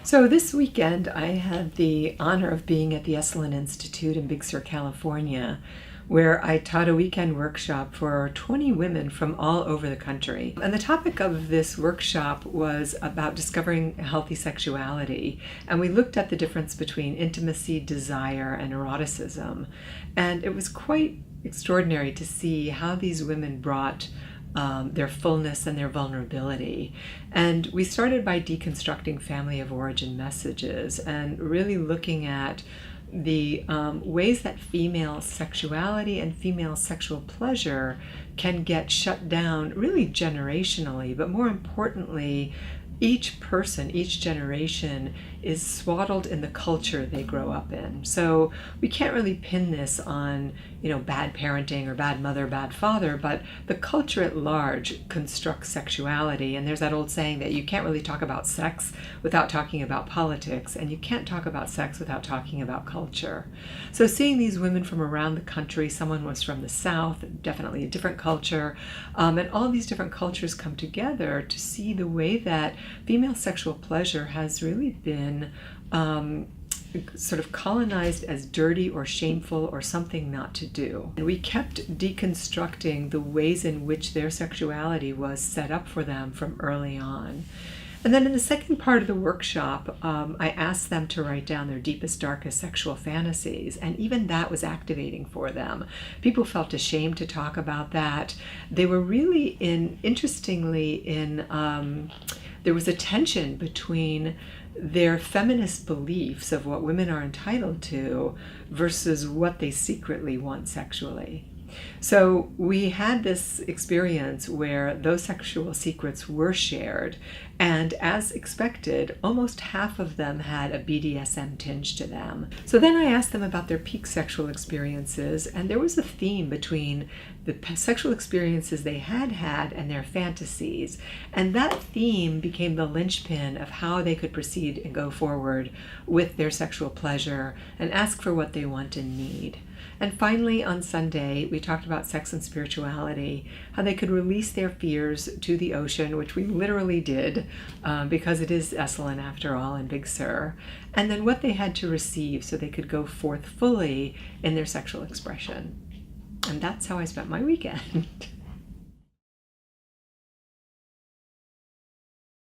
So this weekend, I had the honor of being at the Esalen Institute in Big Sur, California, where I taught a weekend workshop for 20 women from all over the country. And the topic of this workshop was about discovering a healthy sexuality. And we looked at the difference between intimacy, desire, and eroticism. And it was quite extraordinary to see how these women brought their fullness and their vulnerability. And we started by deconstructing family of origin messages and really looking at the ways that female sexuality and female sexual pleasure can get shut down really generationally, but more importantly, each person, each generation is swaddled in the culture they grow up in. So we can't really pin this on, bad parenting or bad mother, bad father, but the culture at large constructs sexuality. And there's that old saying that you can't really talk about sex without talking about politics, and you can't talk about sex without talking about culture. So seeing these women from around the country, someone was from the South, definitely a different culture, and all these different cultures come together to see the way that female sexual pleasure has really been sort of colonized as dirty or shameful or something not to do. And we kept deconstructing the ways in which their sexuality was set up for them from early on. And then in the second part of the workshop, I asked them to write down their deepest, darkest sexual fantasies, and even that was activating for them. People felt ashamed to talk about that. They were really there was a tension between their feminist beliefs of what women are entitled to versus what they secretly want sexually. So we had this experience where those sexual secrets were shared, and as expected, almost half of them had a BDSM tinge to them. So then I asked them about their peak sexual experiences, and there was a theme between the sexual experiences they had and their fantasies. And that theme became the linchpin of how they could proceed and go forward with their sexual pleasure and ask for what they want and need. And finally, on Sunday, we talked about sex and spirituality, how they could release their fears to the ocean, which we literally did, because it is Esalen after all in Big Sur, and then what they had to receive so they could go forth fully in their sexual expression. And that's how I spent my weekend.